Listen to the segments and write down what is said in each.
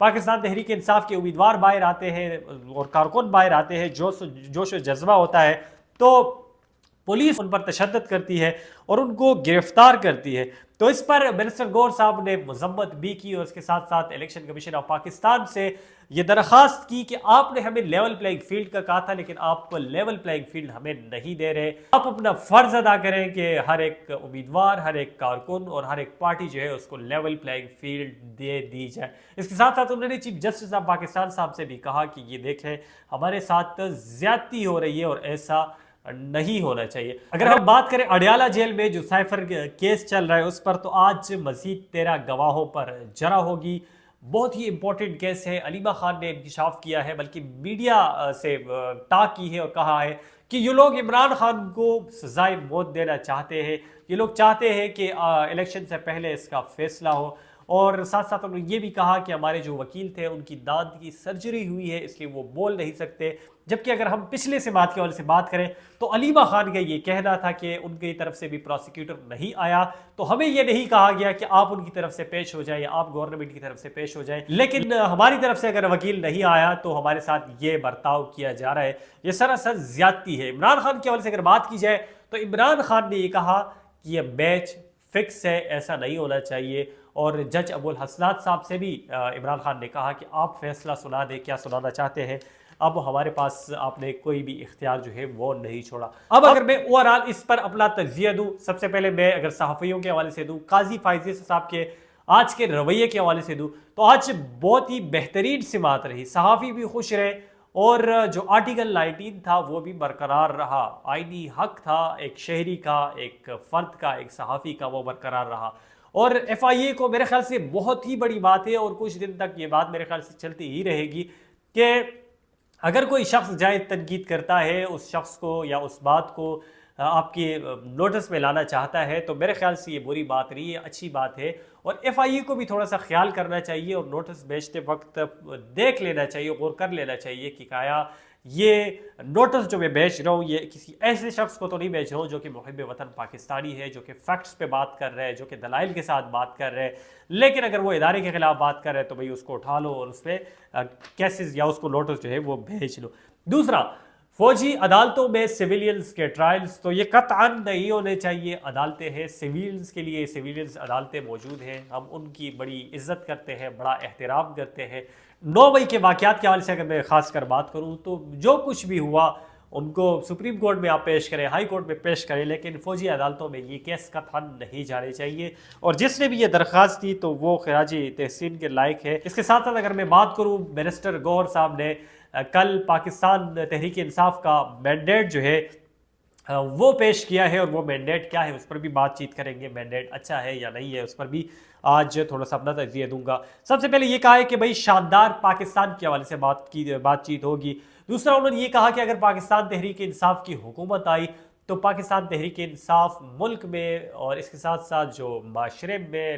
پاکستان تحریک انصاف کے امیدوار باہر آتے ہیں اور کارکن باہر آتے ہیں، جوش و جذبہ ہوتا ہے، تو پولیس ان پر تشدد کرتی ہے اور ان کو گرفتار کرتی ہے۔ تو اس پر منسٹر گور صاحب نے مذمت بھی کی اور اس کے ساتھ ساتھ الیکشن کمیشن آف پاکستان سے یہ درخواست کی کہ آپ نے ہمیں لیول پلینگ فیلڈ کا کہا تھا، لیکن آپ لیول پلینگ فیلڈ ہمیں نہیں دے رہے۔ آپ اپنا فرض ادا کریں کہ ہر ایک امیدوار، ہر ایک کارکن اور ہر ایک پارٹی جو ہے اس کو لیول پلینگ فیلڈ دے دی جائے۔ اس کے ساتھ ساتھ انہوں نے چیف جسٹس آف پاکستان صاحب سے بھی کہا کہ یہ دیکھیں ہمارے ساتھ زیادتی ہو رہی ہے اور ایسا نہیں ہونا چاہیے۔ اگر ہم بات کریں اڈیالہ جیل میں جو سائفر کیس چل رہا ہے اس پر، تو آج مزید 13 گواہوں پر جرا ہوگی۔ بہت ہی امپورٹنٹ کیس ہے، علیمہ خان نے انکشاف کیا ہے، بلکہ میڈیا سے ٹاک کی ہے اور کہا ہے کہ یہ لوگ عمران خان کو سزائے موت دینا چاہتے ہیں، یہ لوگ چاہتے ہیں کہ الیکشن سے پہلے اس کا فیصلہ ہو، اور ساتھ ساتھ انہوں نے یہ بھی کہا کہ ہمارے جو وکیل تھے ان کی دانت کی سرجری ہوئی ہے اس لیے وہ بول نہیں سکتے۔ جبکہ اگر ہم پچھلے سماعت کے حوالے سے بات کریں تو علیمہ خان کا یہ کہنا تھا کہ ان کی طرف سے بھی پروسیکیوٹر نہیں آیا، تو ہمیں یہ نہیں کہا گیا کہ آپ ان کی طرف سے پیش ہو جائیں یا آپ گورنمنٹ کی طرف سے پیش ہو جائیں، لیکن ہماری طرف سے اگر وکیل نہیں آیا تو ہمارے ساتھ یہ برتاؤ کیا جا رہا ہے، یہ سراسر زیادتی ہے۔ عمران خان کے حوالے سے اگر بات کی جائے تو عمران خان نے یہ کہا کہ یہ میچ فکس ہے، ایسا نہیں ہونا چاہیے، اور جج ابو الحسنات صاحب سے بھی عمران خان نے کہا کہ آپ فیصلہ سنا دیں، کیا سنانا چاہتے ہیں، اب ہمارے پاس آپ نے کوئی بھی اختیار جو ہے وہ نہیں چھوڑا۔ اب اگر میں اوورآل اس پر اپنا تجزیہ دوں، سب سے پہلے میں اگر صحافیوں کے حوالے سے دوں، قاضی فائزی صاحب کے آج کے رویے کے حوالے سے دوں، تو آج بہت ہی بہترین سماعت رہی، صحافی بھی خوش رہے اور جو آرٹیکل 19 تھا وہ بھی برقرار رہا، آئینی حق تھا ایک شہری کا، ایک فرد کا، ایک صحافی کا، وہ برقرار رہا، اور ایف آئی اے کو میرے خیال سے بہت ہی بڑی بات ہے اور کچھ دن تک یہ بات میرے خیال سے چلتی ہی رہے گی کہ اگر کوئی شخص جائز تنقید کرتا ہے، اس شخص کو یا اس بات کو آپ کے نوٹس میں لانا چاہتا ہے، تو میرے خیال سے یہ بری بات نہیں ہے، اچھی بات ہے، اور ایف آئی اے کو بھی تھوڑا سا خیال کرنا چاہیے اور نوٹس بھیجتے وقت دیکھ لینا چاہیے، غور کر لینا چاہیے کہ آیا یہ نوٹس جو میں بھیج رہا ہوں یہ کسی ایسے شخص کو تو نہیں بھیج رہا ہوں جو کہ محب وطن پاکستانی ہے، جو کہ فیکٹس پہ بات کر رہے ہے، جو کہ دلائل کے ساتھ بات کر رہے ہے، لیکن اگر وہ ادارے کے خلاف بات کر رہے ہیں تو بھئی اس کو اٹھا لو اور اس پہ کیسز یا اس کو نوٹس جو ہے وہ بھیج لو۔ دوسرا، فوجی عدالتوں میں سیویلینز کے ٹرائلز تو یہ قطعاً نہیں ہونے چاہیے، عدالتیں ہیں سیویلینز کے لیے، سیویلینز عدالتیں موجود ہیں، ہم ان کی بڑی عزت کرتے ہیں، بڑا احترام کرتے ہیں۔ 9 مئی کے واقعات کے حوالے سے اگر میں خاص کر بات کروں تو جو کچھ بھی ہوا ان کو سپریم کورٹ میں آپ پیش کریں، ہائی کورٹ میں پیش کریں، لیکن فوجی عدالتوں میں یہ کیس قطعاً نہیں جانے چاہیے، اور جس نے بھی یہ درخواست دی تو وہ خراج تحسین کے لائق ہے۔ اس کے ساتھ ساتھ اگر میں بات کروں، منسٹر گور صاحب نے کل پاکستان تحریک انصاف کا مینڈیٹ جو ہے وہ پیش کیا ہے، اور وہ مینڈیٹ کیا ہے اس پر بھی بات چیت کریں گے، مینڈیٹ اچھا ہے یا نہیں ہے اس پر بھی آج تھوڑا سا اپنا تجزیہ دوں گا۔ سب سے پہلے یہ کہا ہے کہ بھئی شاندار پاکستان کے حوالے سے بات چیت ہوگی۔ دوسرا انہوں نے یہ کہا کہ اگر پاکستان تحریک انصاف کی حکومت آئی تو پاکستان تحریک انصاف ملک میں اور اس کے ساتھ ساتھ جو معاشرے میں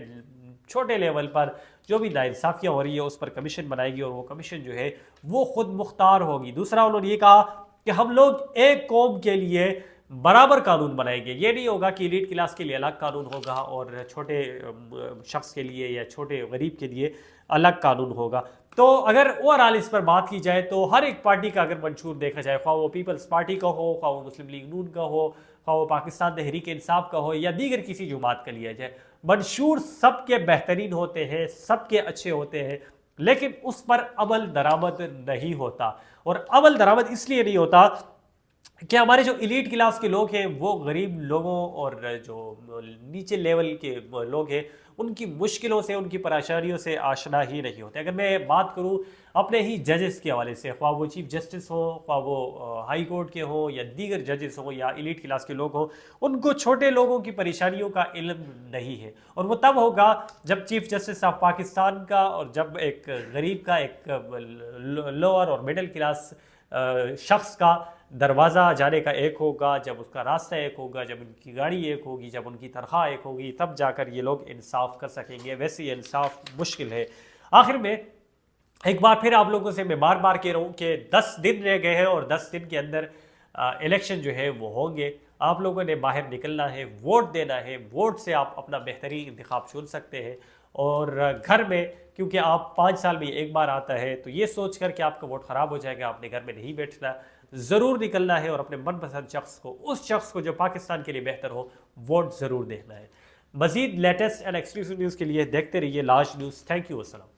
چھوٹے لیول پر جو بھی ناانصافیاں ہو رہی ہے اس پر کمیشن بنائے گی، اور وہ کمیشن جو ہے وہ خود مختار ہوگی۔ دوسرا انہوں نے یہ کہا کہ ہم لوگ ایک قوم کے لیے برابر قانون بنائیں گے، یہ نہیں ہوگا کہ ایلیٹ کلاس کے لیے الگ قانون ہوگا اور چھوٹے شخص کے لیے یا چھوٹے غریب کے لیے الگ قانون ہوگا۔ تو اگر اوورآل اس پر بات کی جائے تو ہر ایک پارٹی کا اگر منشور دیکھا جائے، خواہ وہ پیپلز پارٹی کا ہو، خواہ وہ مسلم لیگ نون کا ہو، خواہ وہ پاکستان تحریک انصاف کا ہو یا دیگر کسی جماعت کا لیا جائے، منشور سب کے بہترین ہوتے ہیں، سب کے اچھے ہوتے ہیں، لیکن اس پر عمل درآمد نہیں ہوتا، اور عمل درآمد اس لیے نہیں ہوتا کہ ہمارے جو ایلیٹ کلاس کے لوگ ہیں وہ غریب لوگوں اور جو نیچے لیول کے لوگ ہیں ان کی مشکلوں سے، ان کی پریشانیوں سے آشنا ہی نہیں ہوتے۔ اگر میں بات کروں اپنے ہی ججز کے حوالے سے، خواہ وہ چیف جسٹس ہوں، خواہ وہ ہائی کورٹ کے ہوں یا دیگر ججز ہوں یا ایلیٹ کلاس کے لوگ ہوں، ان کو چھوٹے لوگوں کی پریشانیوں کا علم نہیں ہے، اور وہ تب ہوگا جب چیف جسٹس آف پاکستان کا اور جب ایک غریب کا، ایک لوور اور مڈل کلاس شخص کا دروازہ جانے کا ایک ہوگا، جب اس کا راستہ ایک ہوگا، جب ان کی گاڑی ایک ہوگی، جب ان کی تنخواہ ایک ہوگی، تب جا کر یہ لوگ انصاف کر سکیں گے، ویسے یہ انصاف مشکل ہے۔ آخر میں ایک بار پھر آپ لوگوں سے میں بار بار کہہ رہا ہوں کہ 10 دن رہ گئے ہیں اور 10 دن کے اندر الیکشن جو ہے وہ ہوں گے، آپ لوگوں نے باہر نکلنا ہے، ووٹ دینا ہے، ووٹ سے آپ اپنا بہترین انتخاب چن سکتے ہیں، اور گھر میں کیونکہ آپ 5 سال میں ایک بار آتا ہے تو یہ سوچ کر کہ آپ کا ووٹ خراب ہو جائے گا، آپ نے گھر میں نہیں بیٹھنا، ضرور نکلنا ہے اور اپنے من پسند شخص کو، اس شخص کو جو پاکستان کے لیے بہتر ہو، ووٹ ضرور دینا ہے۔ مزید لیٹسٹ اینڈ ایکسکلوسیو نیوز کے لیے دیکھتے رہیے لاج نیوز۔ تھینک یو، السلام۔